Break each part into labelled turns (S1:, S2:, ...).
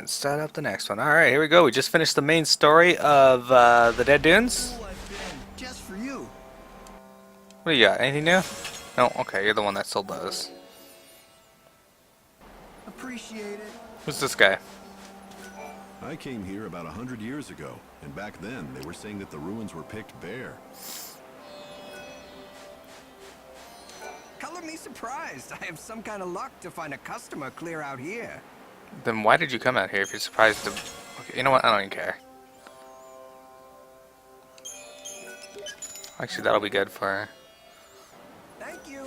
S1: and start up the next one. Alright, here we go. We just finished the main story of the Dead Dunes.
S2: Just for you.
S1: What do you got? Anything new? No? Okay, you're the one that sold those.
S2: Appreciate it.
S1: Who's this guy?
S3: I came here about 100 years ago, and back then they were saying that the ruins were picked bare.
S2: Color me surprised. I have some kind of luck to find a customer clear out here.
S1: Then why did you come out here if you're surprised to... Okay, you know what? I don't even care. Actually, that'll be good for her.
S2: Thank you.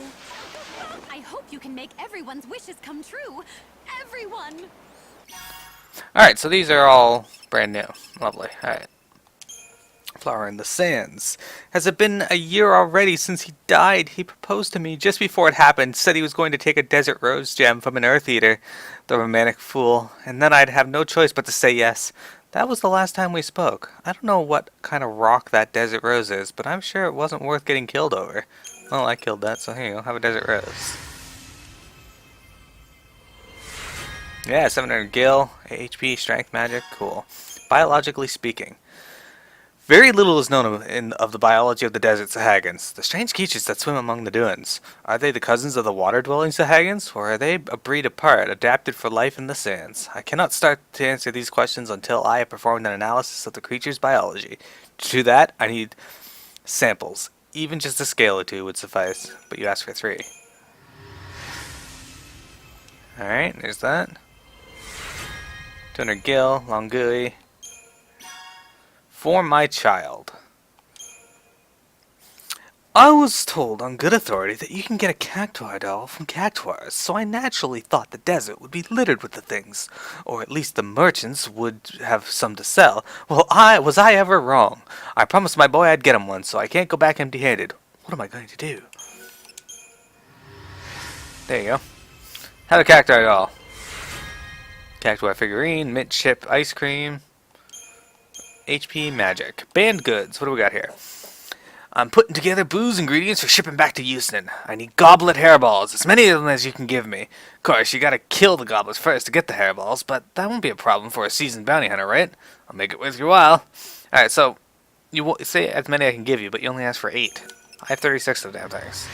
S4: I hope you can make everyone's wishes come true. Everyone!
S1: Alright, so these are all brand new. Lovely. Alright. Flower in the Sands. Has it been a year already since he died? He proposed to me just before it happened, said he was going to take a desert rose gem from an earth eater, the romantic fool, and then I'd have no choice but to say yes. That was the last time we spoke. I don't know what kind of rock that desert rose is, but I'm sure it wasn't worth getting killed over. Well, I killed that, so here you go, have a desert rose. Yeah, 700 gil, HP, strength, magic, cool. Biologically speaking. Very little is known of the biology of the desert Sahagins, the strange creatures that swim among the dunes. Are they the cousins of the water-dwelling Sahagins, or are they a breed apart, adapted for life in the sands? I cannot start to answer these questions until I have performed an analysis of the creature's biology. To do that, I need samples. Even just a scale or two would suffice, but you asked for 3. Alright, there's that. 200 gil, Longui. For my child. I was told on good authority that you can get a cactuar doll from cactuars, so I naturally thought the desert would be littered with the things, or at least the merchants would have some to sell. Well, was I ever wrong? I promised my boy I'd get him one, so I can't go back empty-handed. What am I going to do? There you go. Have a cactuar doll. Cactuar figurine, mint chip ice cream. HP magic. Banned goods. What do we got here? I'm putting together booze ingredients for shipping back to Houston. I need goblet hairballs, as many of them as you can give me. Of course, you gotta kill the goblets first to get the hairballs, but that won't be a problem for a seasoned bounty hunter, right? I'll make it worth your while. Alright, so, you say as many I can give you, but you only ask for 8. I have 36 of the damn things.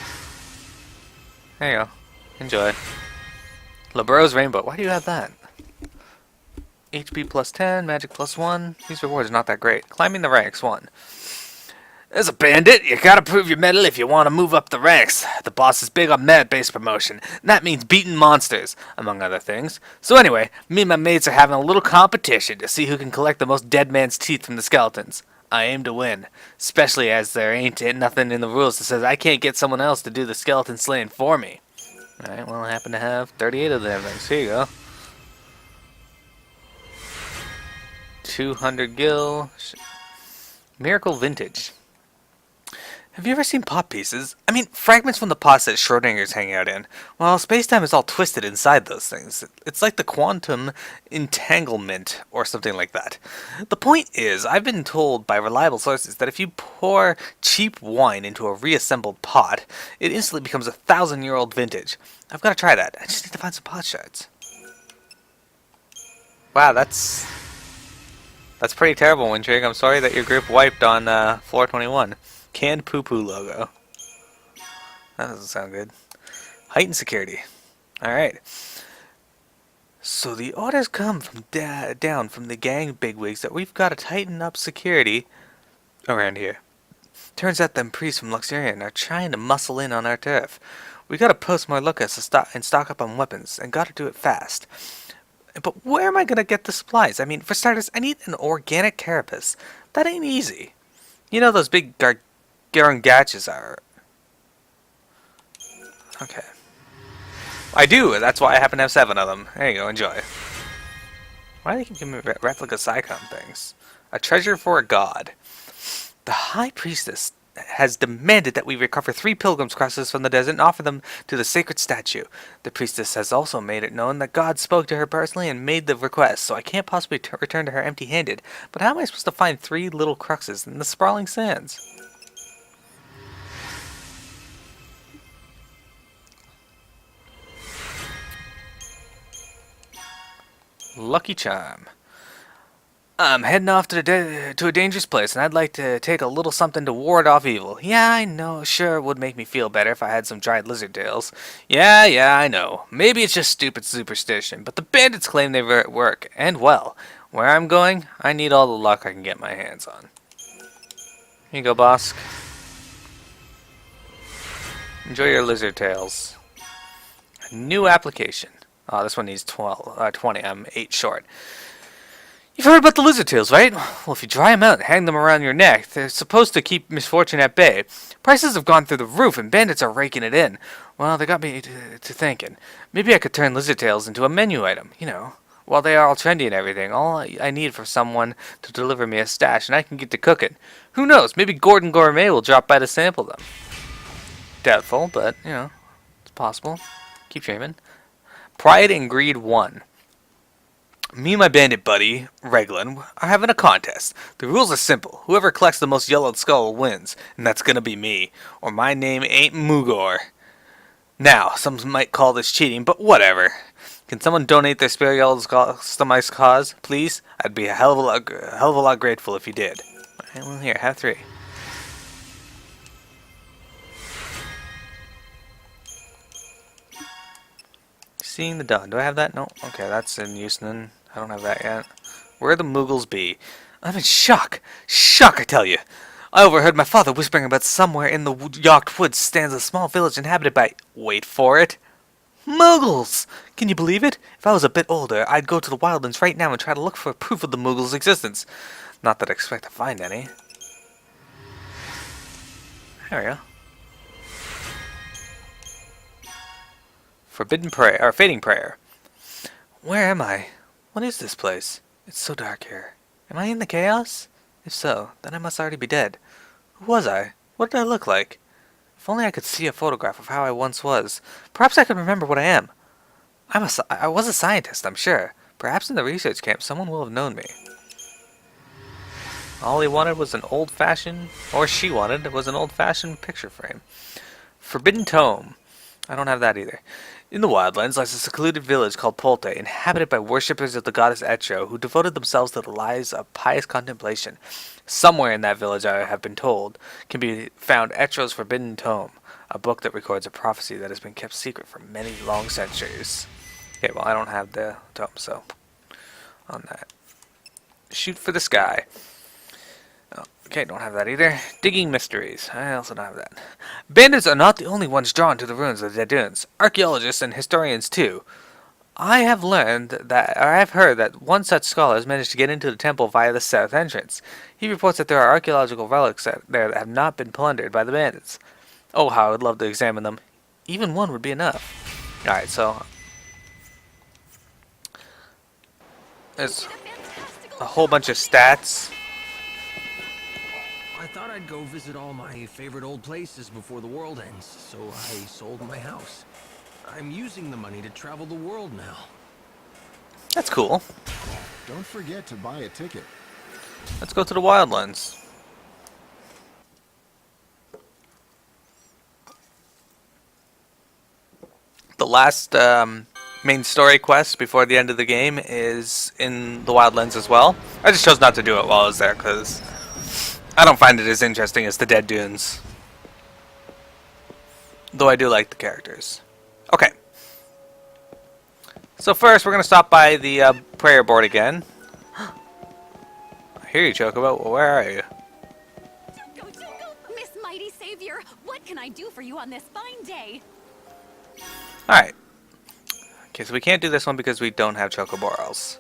S1: There you go. Enjoy. LeBro's Rainbow. Why do you have that? HP plus 10, magic plus 1. These rewards are not that great. Climbing the ranks, 1. As a bandit, you gotta prove your mettle if you want to move up the ranks. The boss is big on merit-based promotion, and that means beating monsters, among other things. So anyway, me and my mates are having a little competition to see who can collect the most dead man's teeth from the skeletons. I aim to win, especially as there ain't nothing in the rules that says I can't get someone else to do the skeleton slaying for me. Alright, well I happen to have 38 of them things. Here you go. 200 gil. Miracle Vintage. Have you ever seen pot pieces? I mean, fragments from the pots that Schrodinger's hanging out in. Well, space-time is all twisted inside those things. It's like the quantum entanglement, or something like that. The point is, I've been told by reliable sources that if you pour cheap wine into a reassembled pot, it instantly becomes a 1,000-year-old vintage. I've got to try that. I just need to find some pot shards. Wow, that's pretty terrible, Wintrig. I'm sorry that your group wiped on floor 21. Canned poo-poo logo. That doesn't sound good. Heightened security. Alright. So the orders come from down from the gang bigwigs that we've got to tighten up security around here. Turns out them priests from Luxurian are trying to muscle in on our turf. We gotta post more lookouts and stock up on weapons, and gotta do it fast. But where am I gonna get the supplies? I mean, for starters, I need an organic carapace. That ain't easy. You know those big Garungatches are... Okay. I do! That's why I happen to have 7 of them. There you go, enjoy. Why do they keep giving me replica Psychon things? A treasure for a god. The High Priestess has demanded that we recover 3 pilgrim's crosses from the desert and offer them to the sacred statue. The priestess has also made it known that God spoke to her personally and made the request, so I can't possibly return to her empty-handed. But how am I supposed to find 3 little cruxes in the sprawling sands? Lucky charm. I'm heading off to a dangerous place, and I'd like to take a little something to ward off evil. Yeah, I know. Sure, it would make me feel better if I had some dried lizard tails. Yeah, I know. Maybe it's just stupid superstition, but the bandits claim they work, and well. Where I'm going, I need all the luck I can get my hands on. Here you go, boss. Enjoy your lizard tails. New application. Oh, this one needs 20. I'm 8 short. You've heard about the lizard tails, right? Well, if you dry them out and hang them around your neck, they're supposed to keep misfortune at bay. Prices have gone through the roof, and bandits are raking it in. Well, they got me to thinking. Maybe I could turn lizard tails into a menu item, you know. While they are all trendy and everything, all I need for someone to deliver me a stash, and I can get to cooking. Who knows? Maybe Gordon Gourmet will drop by to sample them. Doubtful, but, you know, it's possible. Keep dreaming. Pride and Greed 1. Me and my bandit buddy, Reglan, are having a contest. The rules are simple. Whoever collects the most yellowed skull wins, and that's gonna be me. Or my name ain't Mugor. Now, some might call this cheating, but whatever. Can someone donate their spare yellowed skull to my cause, please? I'd be a hell of a lot grateful if you did. Alright, well, here, have 3. Seeing the dawn. Do I have that? No. Okay, that's in Houston. I don't have that yet. Where the Muggles be? I'm in shock. Shock, I tell you. I overheard my father whispering about somewhere in the York Woods stands a small village inhabited by... Wait for it. Muggles! Can you believe it? If I was a bit older, I'd go to the Wildlands right now and try to look for proof of the Muggles' existence. Not that I expect to find any. There we go. Forbidden Prayer, or Fading Prayer. Where am I? What is this place? It's so dark here. Am I in the chaos? If so, then I must already be dead. Who was I? What did I look like? If only I could see a photograph of how I once was. Perhaps I could remember what I am. I was a scientist, I'm sure. Perhaps in the research camp someone will have known me. All he wanted was an old-fashioned, or she wanted, was an old-fashioned picture frame. Forbidden Tome. I don't have that either. In the Wildlands lies a secluded village called Polte, inhabited by worshippers of the goddess Etro, who devoted themselves to the lives of pious contemplation. Somewhere in that village, I have been told, can be found Etro's Forbidden Tome, a book that records a prophecy that has been kept secret for many long centuries. Okay, well, I don't have the tome, so on that. Shoot for the sky. Okay, don't have that either. Digging mysteries. I also don't have that. Bandits are not the only ones drawn to the ruins of the Dead Dunes. Archaeologists and historians too. I have heard that one such scholar has managed to get into the temple via the south entrance. He reports that there are archaeological relics there that have not been plundered by the bandits. Oh, how I would love to examine them. Even one would be enough. Alright, so there's a whole bunch of stats.
S2: I thought I'd go visit all my favorite old places before the world ends, so I sold my house. I'm using the money to travel the world now.
S1: That's cool.
S3: Don't forget to buy a ticket.
S1: Let's go to the Wildlands. The last main story quest before the end of the game is in the Wildlands as well. I just chose not to do it while I was there because I don't find it as interesting as the Dead Dunes. Though I do like the characters. Okay. So first we're going to stop by the prayer board again. I hear you, Chocobo. Where are you?
S4: Miss Mighty Savior, what can I do for you on this fine day?
S1: Alright. Okay, so we can't do this one because we don't have Chocoborals.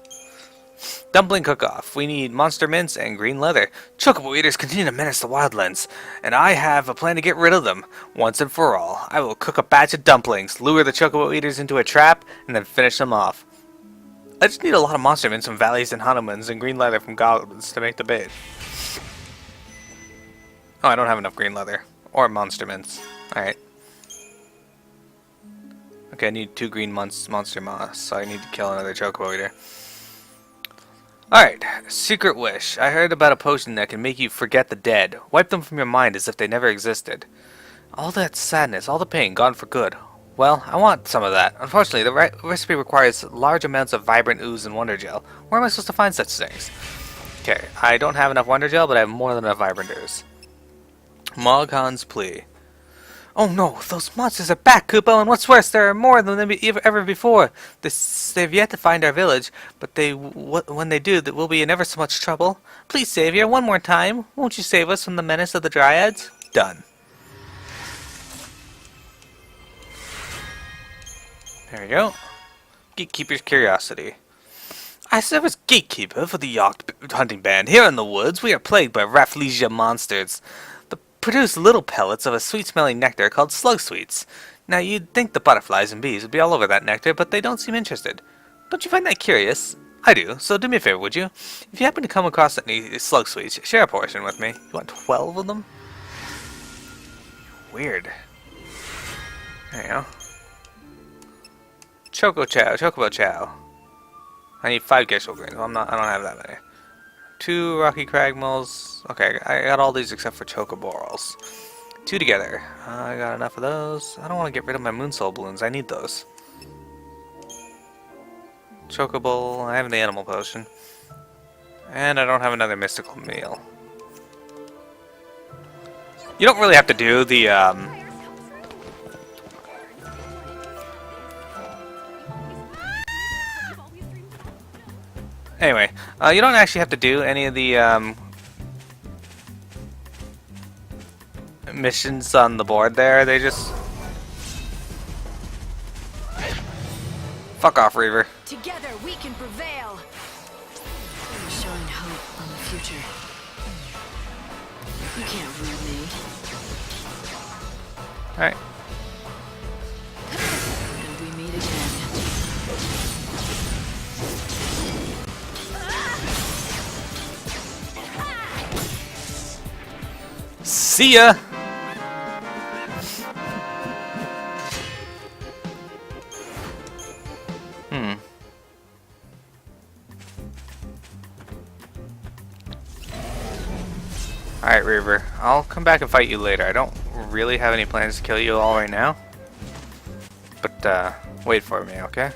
S1: Dumpling cook-off. We need monster mints and green leather. Chocobo eaters continue to menace the Wildlands, and I have a plan to get rid of them once and for all. I will cook a batch of dumplings, lure the Chocobo eaters into a trap, and then finish them off. I just need a lot of monster mints from valleys and Hanumans and green leather from goblins to make the bait. Oh, I don't have enough green leather. Or monster mints. Alright. Okay, I need 2 green monster moss, so I need to kill another Chocobo eater. Alright, secret wish. I heard about a potion that can make you forget the dead. Wipe them from your mind as if they never existed. All that sadness, all the pain, gone for good. Well, I want some of that. Unfortunately, the recipe requires large amounts of vibrant ooze and wonder gel. Where am I supposed to find such things? Okay, I don't have enough wonder gel, but I have more than enough vibrant ooze. Moghan's plea. Oh no, those monsters are back, Kupo, and what's worse, there are more than ever before. They've yet to find our village, but when they do, we'll be in ever so much trouble. Please, Savior, one more time. Won't you save us from the menace of the Dryads? Done. There we go. Gatekeeper's curiosity. I serve as gatekeeper for the yacht hunting band. Here in the woods, we are plagued by Rafflesia monsters. They produce little pellets of a sweet-smelling nectar called slug sweets. Now, you'd think the butterflies and bees would be all over that nectar, but they don't seem interested. Don't you find that curious? I do, so do me a favor, would you? If you happen to come across any slug sweets, share a portion with me. You want 12 of them? Weird. There you go. Chocobo Chow. I need 5 Gestal greens. Well, I don't have that many. 2 Rocky Cragmals. Okay, I got all these except for Chocoborals. 2 together. I got enough of those. I don't want to get rid of my Moonsoul balloons. I need those. Chocobo. I have the Animal Potion. And I don't have another mystical meal. You don't really have to do the, Anyway, you don't actually have to do any of the, missions on the board there. They just... Fuck off, Reaver.
S5: Together we can prevail. We're showing hope on the future. You can't ruin me.
S1: Alright.
S5: And we meet again.
S1: See ya! Alright, Reaver. I'll come back and fight you later. I don't really have any plans to kill you all right now. But, wait for me, okay?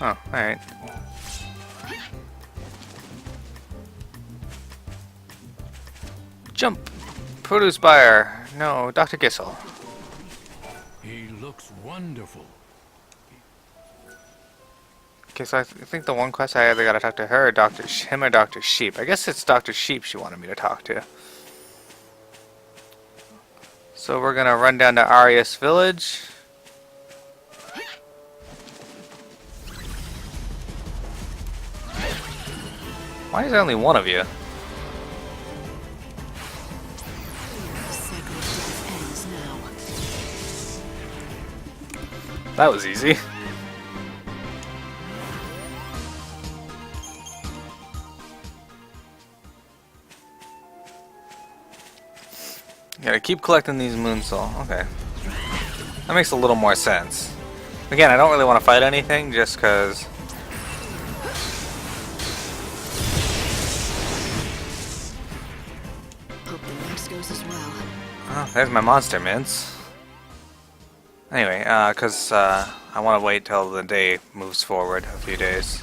S1: Oh, alright. Jump! Produce buyer. No, Dr. Gissel.
S6: He looks wonderful.
S1: Okay, so I think the one quest I either gotta talk to her or him or Dr. Sheep. I guess it's Dr. Sheep she wanted me to talk to. So we're gonna run down to Arius Village. Why is there only one of you?
S5: The cycle of death ends now.
S1: That was easy. Gotta keep collecting these Moonsoul. Okay. That makes a little more sense. Again, I don't really want to fight anything just because...
S5: Hope the next goes as well.
S1: Oh, there's my monster mints. Anyway, because I want to wait till the day moves forward a few days.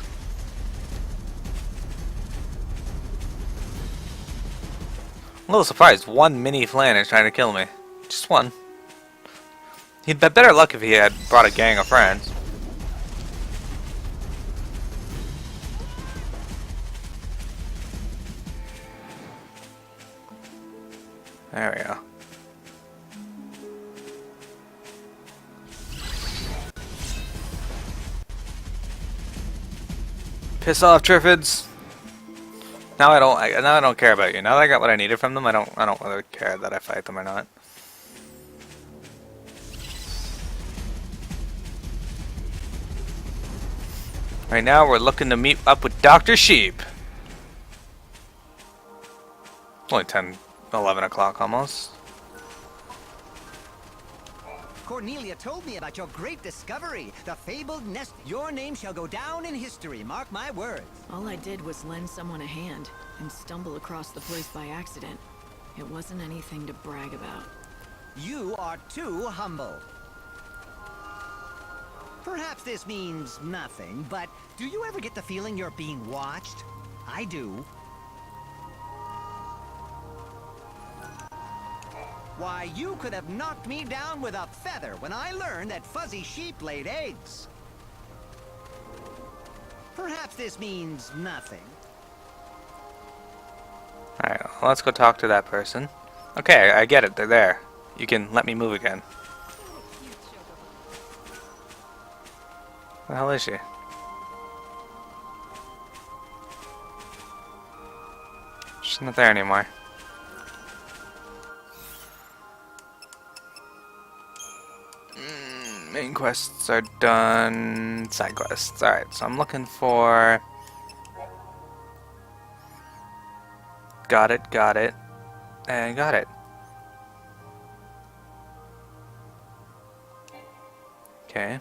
S1: I'm a little surprised. One mini Flan is trying to kill me. Just one. He'd have better luck if he had brought a gang of friends. There we go. Piss off, Triffids. Now I don't care about you. Now that I got what I needed from them, I don't really care that I fight them or not. Right now we're looking to meet up with Dr. Sheep. It's only 11 o'clock almost.
S7: Cornelia told me about your great discovery, the fabled nest. Your name shall go down in history, mark my words.
S5: All I did was lend someone a hand and stumble across the place by accident. It wasn't anything to brag about.
S7: You are too humble. Perhaps this means nothing, but do you ever get the feeling you're being watched? I do. Why, you could have knocked me down with a feather when I learned that fuzzy sheep laid eggs. Perhaps this means nothing.
S1: Alright, well, let's go talk to that person. Okay, I get it. They're there. You can let me move again. Where the hell is she? She's not there anymore. Main quests are done. Side quests. Alright, so I'm looking for... Got it, and got it. Okay.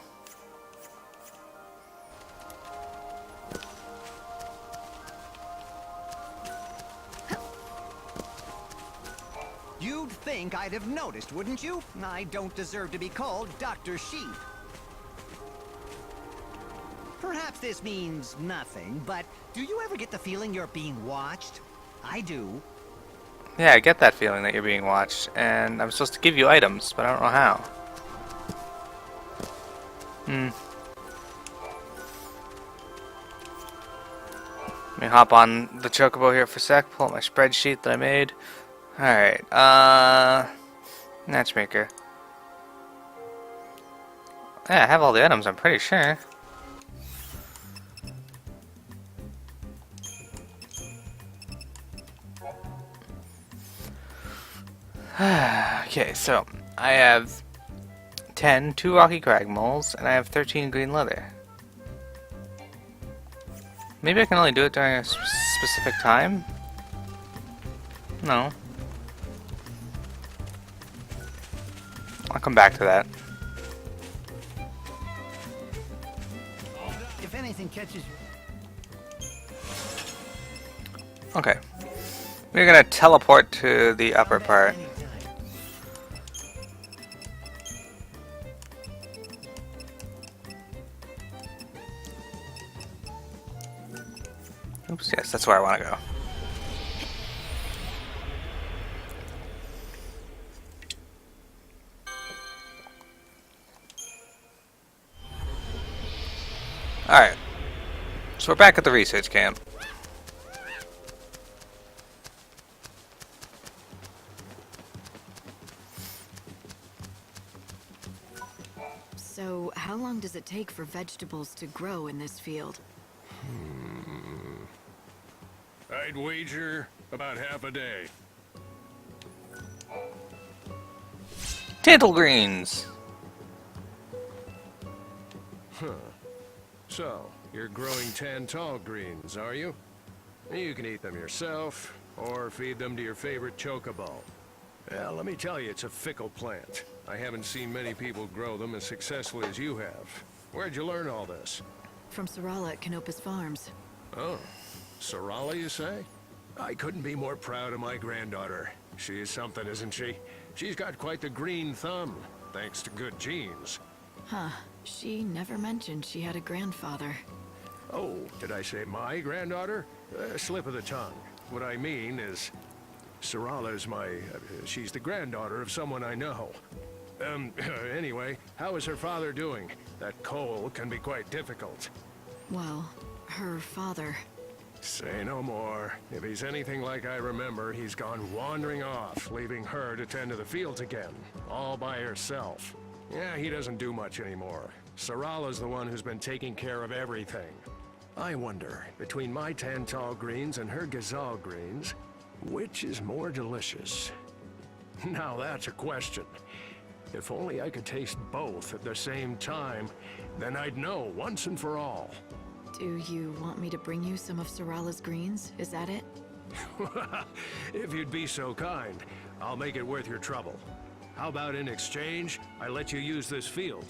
S7: You'd think I'd have noticed, wouldn't you? I don't deserve to be called Dr. Sheep. Perhaps this means nothing, but do you ever get the feeling you're being watched? I do.
S1: Yeah, I get that feeling that you're being watched, and I'm supposed to give you items, but I don't know how. Let me hop on the chocobo here for a sec, pull up my spreadsheet that I made. Alright, matchmaker. Yeah, I have all the items, I'm pretty sure. Okay, so I have 10 2 rocky crag moles, and I have 13 green leather. Maybe I can only do it during a specific time? No. I'll come back to that.
S7: If anything catches...
S1: Okay. We're gonna teleport to the upper part. Oops, yes, that's where I want to go. Alright. So we're back at the research camp.
S5: So, how long does it take for vegetables to grow in this field?
S6: I'd wager about half a day.
S1: Tantal greens!
S6: So, you're growing Tantal greens, are you? You can eat them yourself, or feed them to your favorite chocobo. Well, let me tell you, it's a fickle plant. I haven't seen many people grow them as successfully as you have. Where'd you learn all this?
S5: From Sarala at Canopus Farms.
S6: Oh, Sarala, you say? I couldn't be more proud of my granddaughter. She is something, isn't she? She's got quite the green thumb, thanks to good genes.
S5: Huh. She never mentioned she had a grandfather.
S6: Oh, did I say my granddaughter? Slip of the tongue. What I mean is, Sarala's she's the granddaughter of someone I know. Anyway, how is her father doing? That coal can be quite difficult.
S5: Well, her father...
S6: Say no more. If he's anything like I remember, he's gone wandering off, leaving her to tend to the fields again, all by herself. Yeah, he doesn't do much anymore. Sarala's the one who's been taking care of everything. I wonder, between my Tantal greens and her Gazal greens, which is more delicious? Now that's a question. If only I could taste both at the same time, then I'd know once and for all.
S5: Do you want me to bring you some of Sarala's greens? Is that it?
S6: If you'd be so kind, I'll make it worth your trouble. How about in exchange, I let you use this field?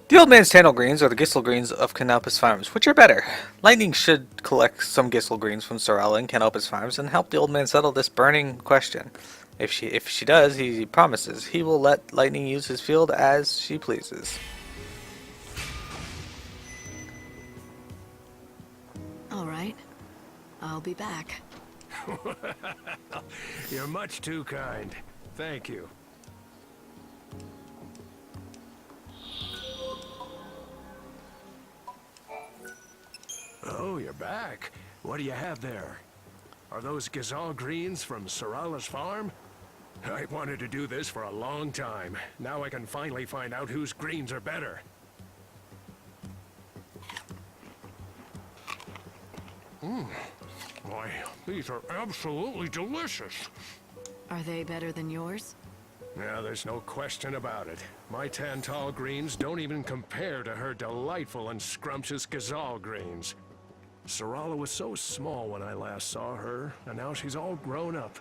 S1: The old man's Tantal greens or the Gistle greens of Canopus Farms. Which are better? Lightning should collect some Gistle greens from Sarala and Canopus Farms and help the old man settle this burning question. If she does, he promises he will let Lightning use his field as she pleases.
S5: All right. I'll be back.
S6: You're much too kind. Thank you. Oh, you're back. What do you have there? Are those gazelle greens from Sorala's farm? I wanted to do this for a long time. Now I can finally find out whose greens are better. Why, these are absolutely delicious.
S5: Are they better than yours?
S6: Yeah, there's no question about it. My Tantal greens don't even compare to her delightful and scrumptious gazelle greens. Sorala was so small when I last saw her, and now she's all grown up.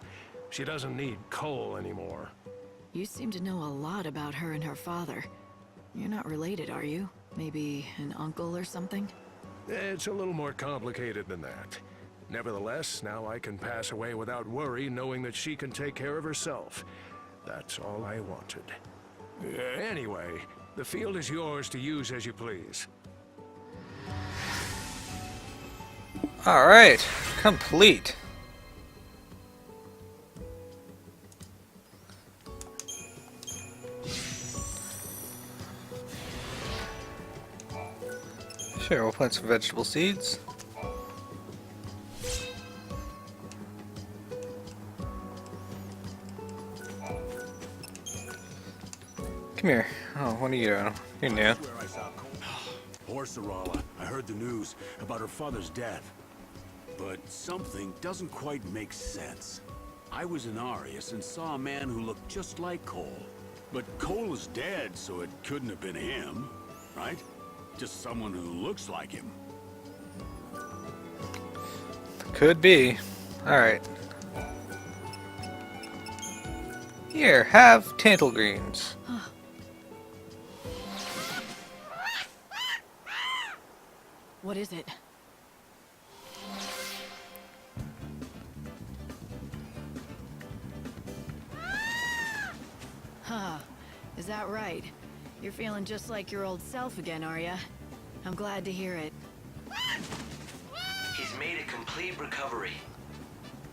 S6: She doesn't need coal anymore.
S5: You seem to know a lot about her and her father. You're not related, are you? Maybe an uncle or something?
S6: It's a little more complicated than that. Nevertheless, now I can pass away without worry, knowing that she can take care of herself. That's all I wanted. Anyway, the field is yours to use as you please.
S1: Alright, complete. Sure, we'll plant some vegetable seeds. Come here. Oh, what are you doing? You're new.
S8: Poor Sorala. I heard the news about her father's death. But something doesn't quite make sense. I was in Arius and saw a man who looked just like Cole. But Cole is dead, so it couldn't have been him, right? Just someone who looks like him.
S1: Could be. Alright. Here, have Tantal greens.
S5: What is it? Huh. Is that right? You're feeling just like your old self again, are ya? I'm glad to hear it.
S9: He's made a complete recovery.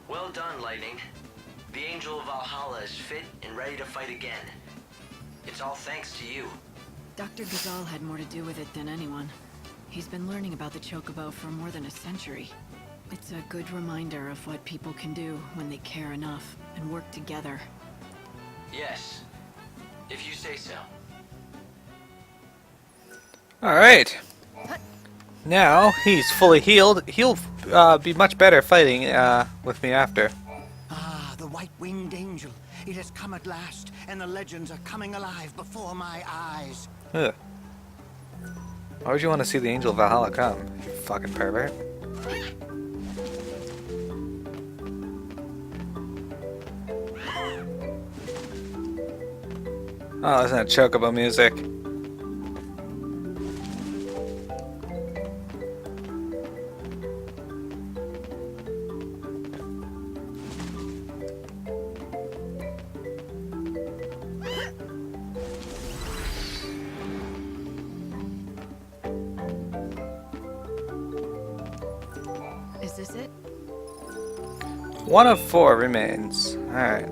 S9: Well done, Lightning. The Angel of Valhalla is fit and ready to fight again. It's all thanks to you.
S5: Dr. Ghazal had more to do with it than anyone. He's been learning about the Chocobo for more than a century. It's a good reminder of what people can do when they care enough and work together.
S9: Yes, if you say so.
S1: Alright. Now he's fully healed. He'll be much better fighting with me after.
S7: Ah, the white-winged angel. It has come at last, and the legends are coming alive before my eyes.
S1: Ugh. Why would you want to see the Angel of Valhalla come, you fucking pervert? Oh, isn't that Chocobo music?
S5: Is this it?
S1: 1 of 4 remains. Alright.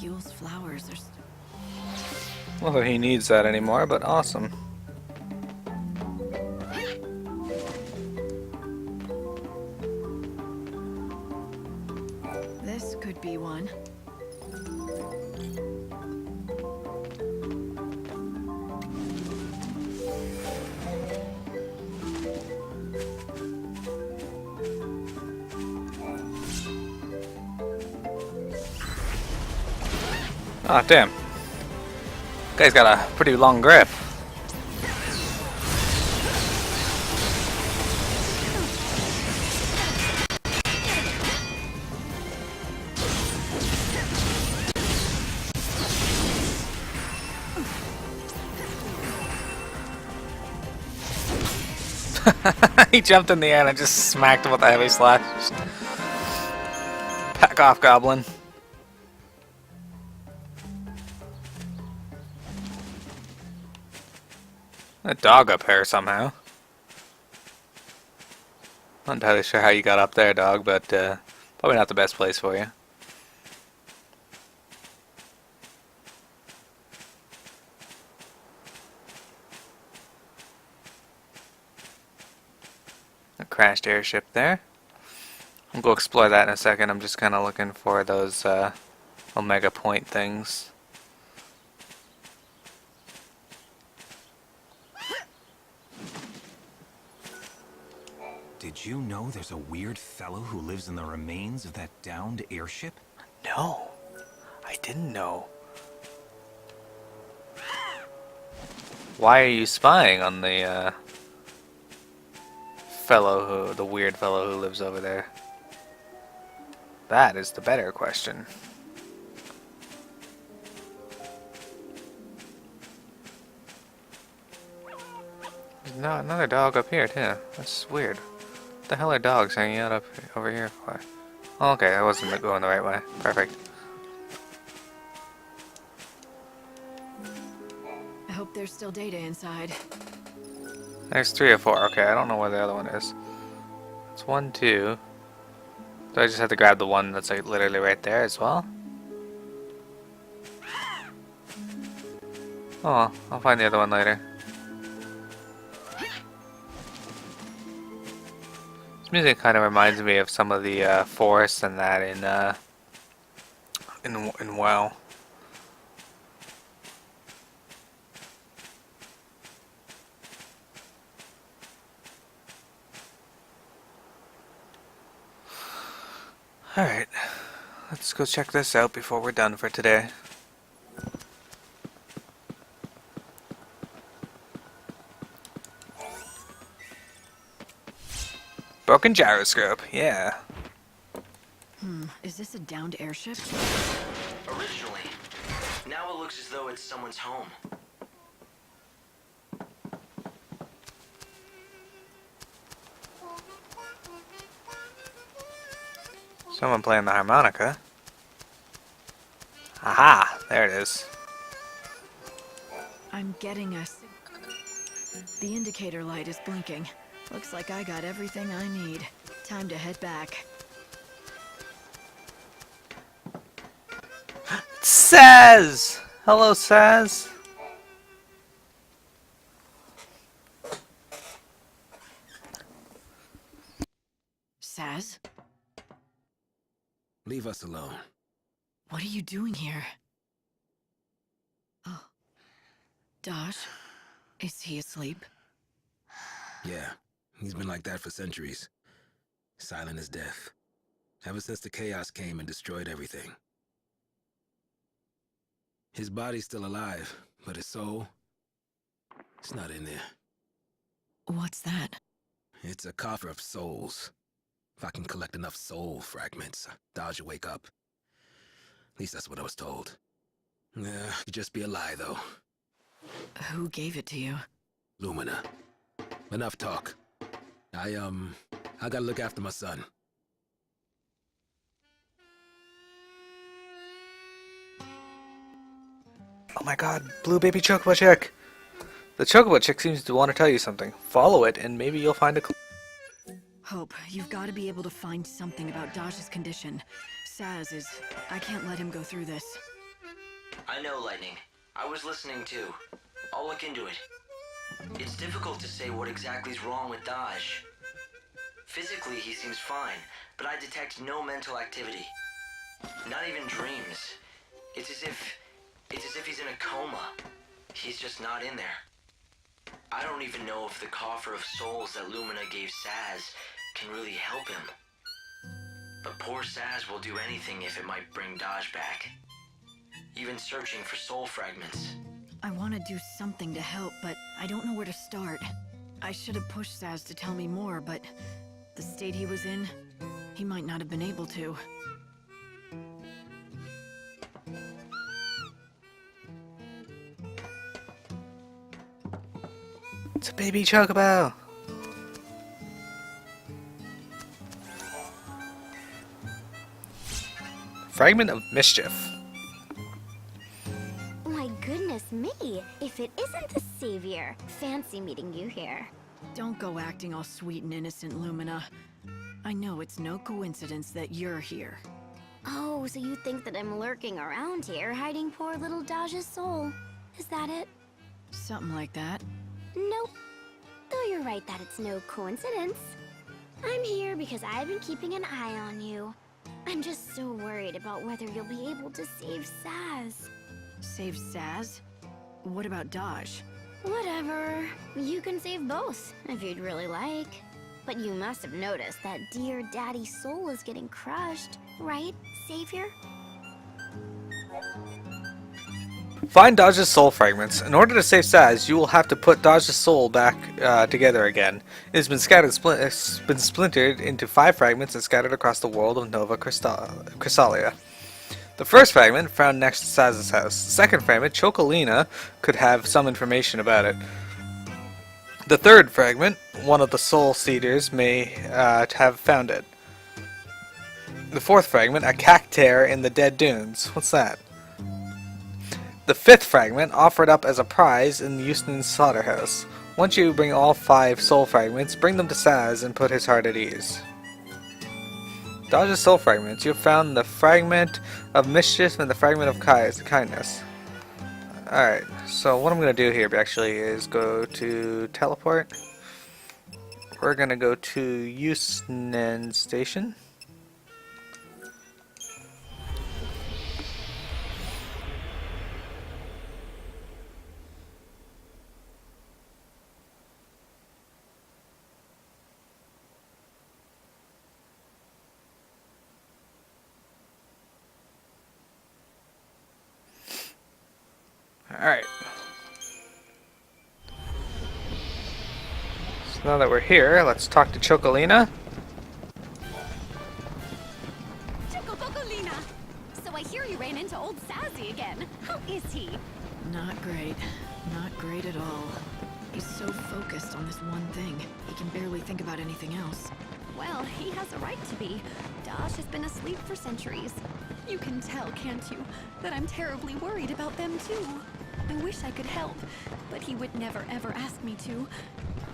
S5: Yule's flowers are...
S1: Not that he needs that anymore, but awesome.
S5: This could be one.
S1: Ah, damn. Guy's got a pretty long grip. He jumped in the air and I just smacked him with a heavy slash. Back off, goblin. A dog up here somehow. Not entirely sure how you got up there, dog, but probably not the best place for you. A crashed airship there. We'll go explore that in a second. I'm just kind of looking for those Omega Point things.
S10: Did you know there's a weird fellow who lives in the remains of that downed airship?
S1: No, I didn't know. Why are you spying on the the weird fellow who lives over there? That is the better question. There's another dog up here too. That's weird. What the hell are dogs hanging out over here for? Oh, okay, I wasn't going the right way. Perfect.
S5: I hope there's still data inside.
S1: There's 3 or 4. Okay, I don't know where the other one is. It's 1, 2. So I just have to grab the one that's like literally right there as well. Oh, well, I'll find the other one later. This music kind of reminds me of some of the forests and that in WoW. Alright, let's go check this out before we're done for today. Broken gyroscope, yeah.
S5: Is this a downed airship?
S9: Originally. Now it looks as though it's someone's home.
S1: Someone playing the harmonica. Aha! There it is.
S5: I'm getting a... The indicator light is blinking. Looks like I got everything I need. Time to head back.
S1: Saz! Hello, Saz.
S5: Saz?
S2: Leave us alone.
S5: What are you doing here? Oh. Dosh? Is he asleep?
S2: Yeah, he's been like that for centuries. Silent as death. Ever since the chaos came and destroyed everything. His body's still alive, but his soul... it's not in there.
S5: What's that?
S2: It's a coffer of souls. If I can collect enough soul fragments, Dodge will wake up. At least that's what I was told. Could just be a lie, though.
S5: Who gave it to you?
S2: Lumina. Enough talk. I gotta look after my son.
S1: Oh my god, blue baby chocobo chick! The chocobo chick seems to want to tell you something. Follow it and maybe you'll find a clue.
S5: Hope, you've got to be able to find something about Dash's condition. Saz is... I can't let him go through this.
S9: I know, Lightning. I was listening too. I'll look into it. It's difficult to say what exactly is wrong with Dash. Physically, he seems fine, but I detect no mental activity. Not even dreams. It's as if he's in a coma. He's just not in there. I don't even know if the coffer of souls that Lumina gave Saz can really help him. But poor Saz will do anything if it might bring Dodge back. Even searching for soul fragments.
S5: I want to do something to help, but I don't know where to start. I should have pushed Saz to tell me more, but the state he was in, he might not have been able to.
S1: It's a baby chocobo! Fragment of Mischief.
S11: My goodness me, if it isn't the Savior. Fancy meeting you here.
S5: Don't go acting all sweet and innocent, Lumina. I know it's no coincidence that you're here.
S11: Oh, so you think that I'm lurking around here, hiding poor little Daj's soul. Is that it?
S5: Something like that.
S11: Nope. Though you're right that it's no coincidence. I'm here because I've been keeping an eye on you. I'm just so worried about whether you'll be able to save Saz.
S5: Save Saz? What about Daj?
S11: Whatever. You can save both, if you'd really like. But you must have noticed that dear Daddy's soul is getting crushed, right, Savior?
S1: Find Daj's soul fragments. In order to save Saz, you will have to put Daj's soul back together again. It has been splintered into 5 fragments and scattered across the world of Nova Chrysalia. The first fragment found next to Saz's house. The second fragment, Chocolina, could have some information about it. The third fragment, one of the soul seeders may have found it. The fourth fragment, a cactuar in the Dead Dunes. What's that? The fifth fragment, offered up as a prize in Euston's slaughterhouse. Once you bring all 5 soul fragments, bring them to Saz and put his heart at ease. Daj's soul fragments. You have found the fragment of mischief and the fragment of kindness. Alright, so what I'm going to do here actually is go to teleport. We're going to go to Euston Station. Alright. So now that we're here, let's talk to Chocolina.
S4: Chocolina! So I hear you ran into old Sassy again. How is he?
S5: Not great. Not great at all. He's so focused on this one thing, he can barely think about anything else.
S4: Well, he has a right to be. Daj has been asleep for centuries. You can tell, can't you, that I'm terribly worried about them too. I wish I could help, but he would never ever ask me to.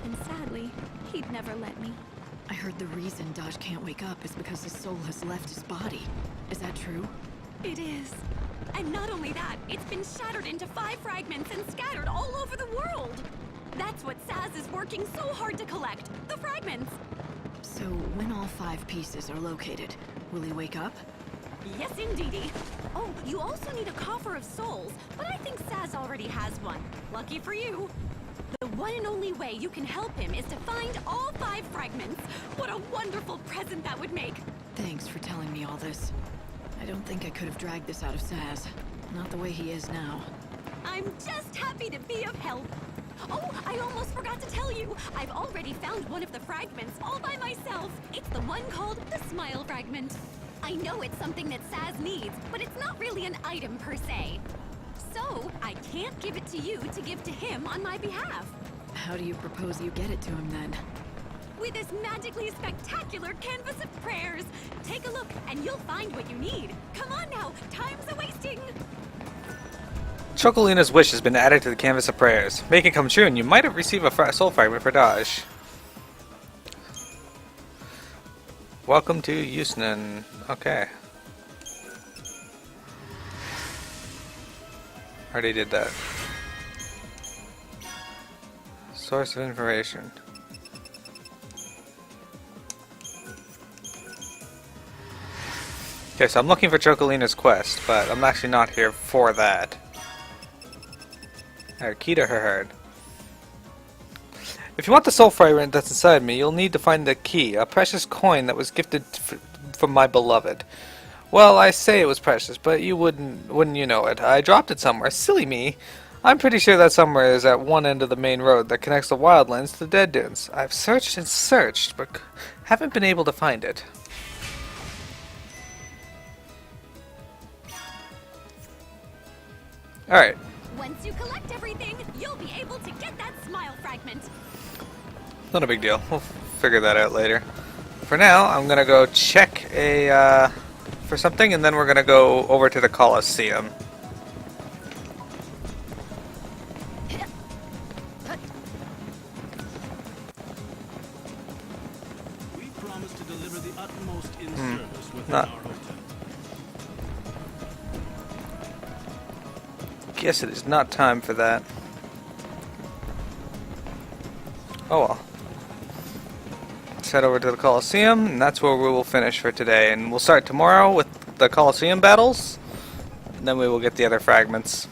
S4: And sadly, he'd never let me.
S5: I heard the reason Daj can't wake up is because his soul has left his body. Is that true?
S4: It is. And not only that, it's been shattered into 5 fragments and scattered all over the world. That's what Saz is working so hard to collect, the fragments.
S5: So when all 5 pieces are located, will he wake up?
S4: Yes, indeedy. Oh, you also need a coffer of souls, but I think Saz already has one. Lucky for you. The one and only way you can help him is to find all 5 fragments. What a wonderful present that would make.
S5: Thanks for telling me all this. I don't think I could have dragged this out of Saz. Not the way he is now.
S4: I'm just happy to be of help. Oh, I almost forgot to tell you. I've already found one of the fragments all by myself. It's the one called the Smile Fragment. I know it's something that Saz needs, but it's not really an item per se. So, I can't give it to you to give to him on my behalf.
S5: How do you propose you get it to him then?
S4: With this magically spectacular canvas of prayers. Take a look and you'll find what you need. Come on now, time's a-wasting.
S1: Chocolina's wish has been added to the canvas of prayers. Make it come true and you might have received a soul fragment for Daj. Welcome to Euston. Okay. Already did that. Source of information. Okay, so I'm looking for Chocolina's quest, but I'm actually not here for that. Alright, key to her heart. If you want the soul fragment that's inside me, you'll need to find the key, a precious coin that was gifted from my beloved. Well, I say it was precious, but you wouldn't you know it. I dropped it somewhere. Silly me. I'm pretty sure that somewhere is at one end of the main road that connects the Wildlands to the Dead Dunes. I've searched and searched, but haven't been able to find it. Alright.
S4: Once you collect everything, you'll be able to get that Smile Fragment.
S1: Not a big deal. We'll figure that out later. For now, I'm gonna go check a for something, and then we're gonna go over to the Colosseum.
S8: We promise to deliver the utmost in service within
S1: Not.
S8: our hotel.
S1: Guess it is not time for that. Oh well. Let's head over to the Colosseum, and that's where we will finish for today. And we'll start tomorrow with the Colosseum battles, and then we will get the other fragments.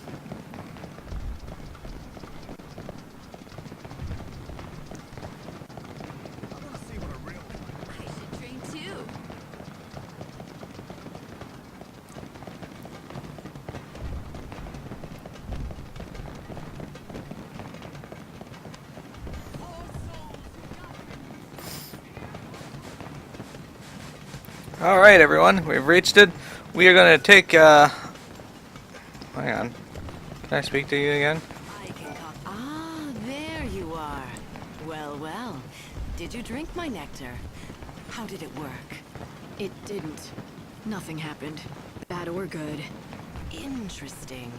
S4: I should train too.
S1: Alright everyone, we've reached it. We are going to take, hang on. Can I speak to you again?
S5: Ah, there you are. Well, well. Did you drink my nectar? How did it work? It didn't. Nothing happened. Bad or good. Interesting.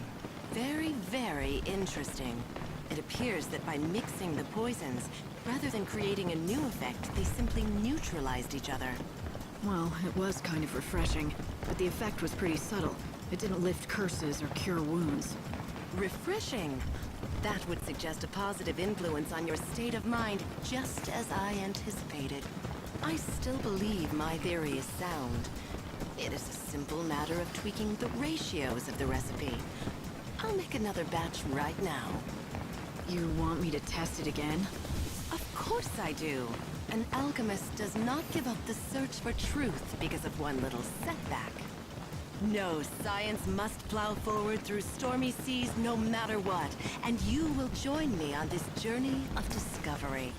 S5: Very, very interesting. It appears that by mixing the poisons, rather than creating a new effect, they simply neutralized each other. Well, it was kind of refreshing, but the effect was pretty subtle. It didn't lift curses or cure wounds. Refreshing? That would suggest a positive influence on your state of mind, just as I anticipated. I still believe my theory is sound. It is a simple matter of tweaking the ratios of the recipe. I'll make another batch right now. You want me to test it again? Of course I do. An alchemist does not give up the search for truth because of one little setback. No, science must plow forward through stormy seas no matter what, and you will join me on this journey of discovery.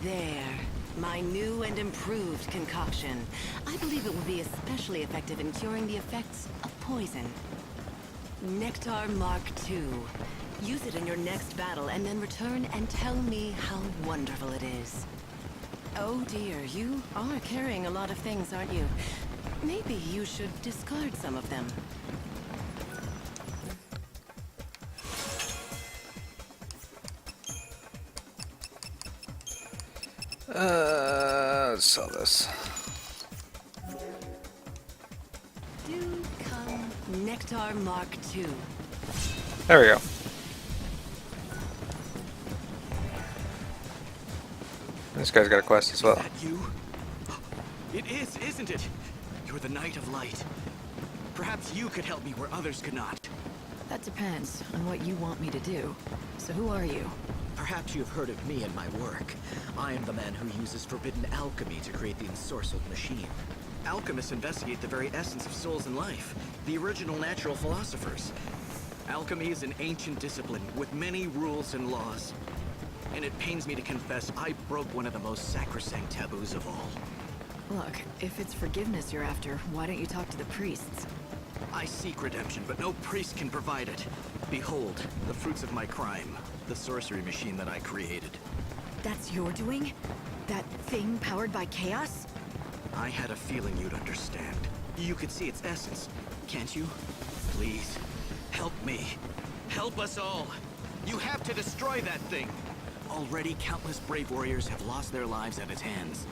S5: There, my new and improved concoction. I believe it will be especially effective in curing the effects of poison. Nectar Mark II. Use it in your next battle and then return and tell me how wonderful it is. Oh dear, you are carrying a lot of things, aren't you? Maybe you should discard some of them.
S1: Let's sell this.
S5: Do come Nectar Mark II.
S1: There we go. This guy's got a quest as well.
S12: Is that you? It is, isn't it? You're the Knight of Light. Perhaps you could help me where others could not.
S5: That depends on what you want me to do. So who are you?
S12: Perhaps you've heard of me and my work. I am the man who uses forbidden alchemy to create the ensorcelled machine. Alchemists investigate the very essence of souls and life, the original natural philosophers. Alchemy is an ancient discipline with many rules and laws. And it pains me to confess I broke one of the most sacrosanct taboos of all.
S5: Look, if it's forgiveness you're after, why don't you talk to the priests?
S12: I seek redemption, but no priest can provide it. Behold, the fruits of my crime, the sorcery machine that I created.
S5: That's your doing? That thing powered by chaos?
S12: I had a feeling you'd understand. You could see its essence, can't you? Please, help me. Help us all. You have to destroy that thing. Already, countless brave warriors have lost their lives at its hands.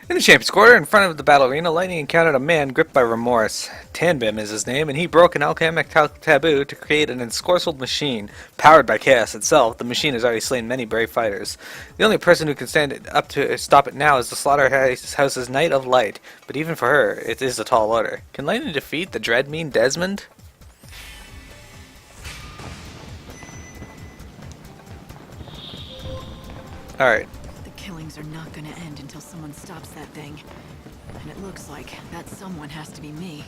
S1: In the Champions Quarter, in front of the battle arena, Lightning encountered a man gripped by remorse. Tanbim is his name, and he broke an alchemic taboo to create an ensorcelled machine, powered by chaos itself. The machine has already slain many brave fighters. The only person who can stand up to stop it now is the Slaughterhouse's Knight of Light, but even for her, it is a tall order. Can Lightning defeat the Dreadmean Desmond? Alright.
S5: The killings are not gonna end until someone stops that thing. And it looks like that someone has to be me.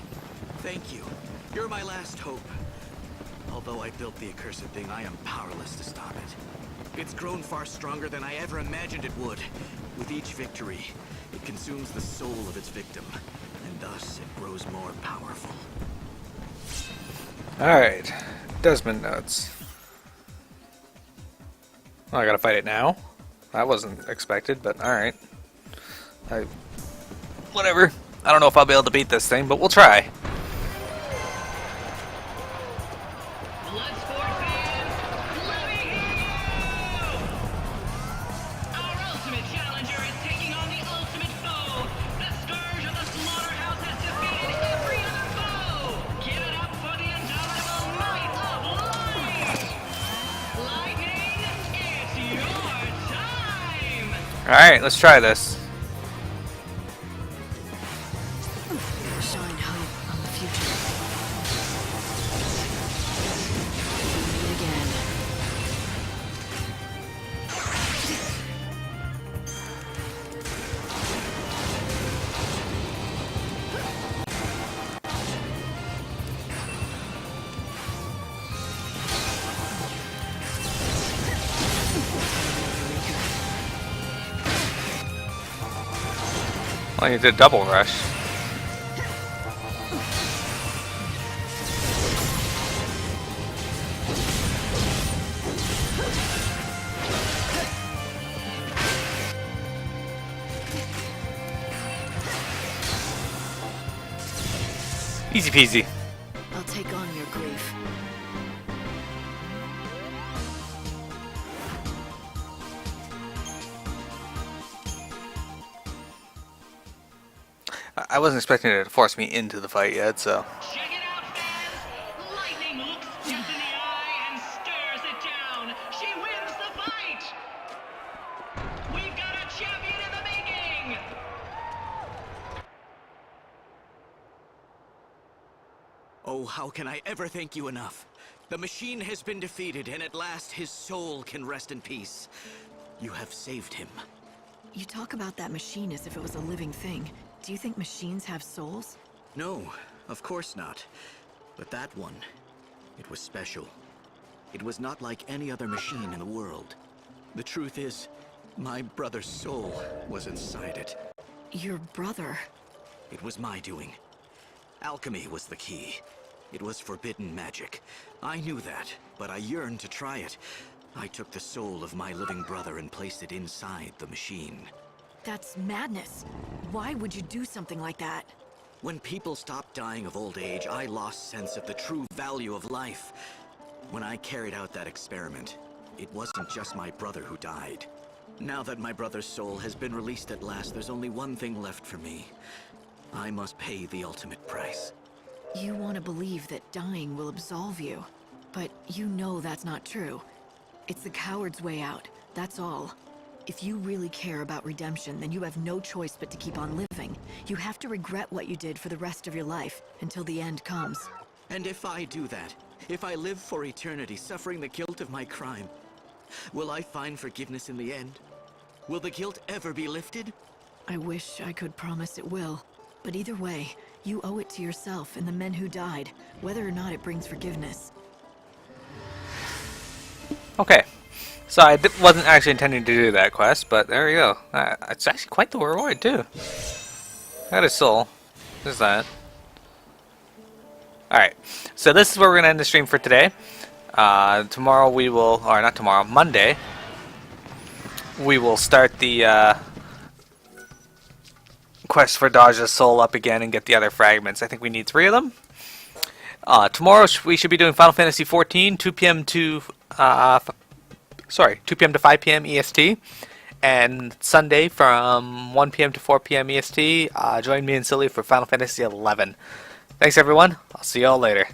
S12: Thank you. You're my last hope. Although I built the accursed thing, I am powerless to stop it. It's grown far stronger than I ever imagined it would. With each victory, it consumes the soul of its victim, and thus it grows more powerful.
S1: Alright. Desmond notes. Oh, I gotta fight it now? That wasn't expected, but alright. I Whatever. I don't know if I'll be able to beat this thing, but we'll try. Alright, let's try this.
S5: Shine hope on the future. Meet again.
S1: Well, you did double rush. Easy peasy.
S5: I'll take on your grief.
S1: I wasn't expecting it to force me into the fight yet, so.
S13: Check it out, fans! Lightning looks Jess in the eye and stirs it down. She wins the fight! We've got a champion in the making!
S12: Oh, how can I ever thank you enough? The machine has been defeated, and at last his soul can rest in peace. You have saved him.
S5: You talk about that machine as if it was a living thing. Do you think machines have souls?
S12: No, of course not. But that one, it was special. It was not like any other machine in the world. The truth is, my brother's soul was inside it.
S5: Your brother?
S12: It was my doing. Alchemy was the key. It was forbidden magic. I knew that, but I yearned to try it. I took the soul of my living brother and placed it inside the machine.
S5: That's madness. Why would you do something like that?
S12: When people stopped dying of old age, I lost sense of the true value of life. When I carried out that experiment, it wasn't just my brother who died. Now that my brother's soul has been released at last, there's only one thing left for me. I must pay the ultimate price.
S5: You want to believe that dying will absolve you, but you know that's not true. It's the coward's way out, that's all. If you really care about redemption, then you have no choice but to keep on living. You have to regret what you did for the rest of your life, until the end comes.
S12: And if I do that, if I live for eternity suffering the guilt of my crime, will I find forgiveness in the end? Will the guilt ever be lifted?
S5: I wish I could promise it will. But either way, you owe it to yourself and the men who died, whether or not it brings forgiveness.
S1: Okay. So I wasn't actually intending to do that quest, but there we go. It's actually quite the reward, too. I got his soul. There's that. Alright. So this is where we're going to end the stream for today. Tomorrow we will, or not tomorrow, Monday, we will start the quest for Daja's soul up again and get the other fragments. I think we need 3 of them. Tomorrow we should be doing Final Fantasy XIV, 2 p.m. to 2 p.m. to 5 p.m. EST, and Sunday from 1 p.m. to 4 p.m. EST. Join me and Silly for Final Fantasy XI. Thanks everyone. I'll see y'all later.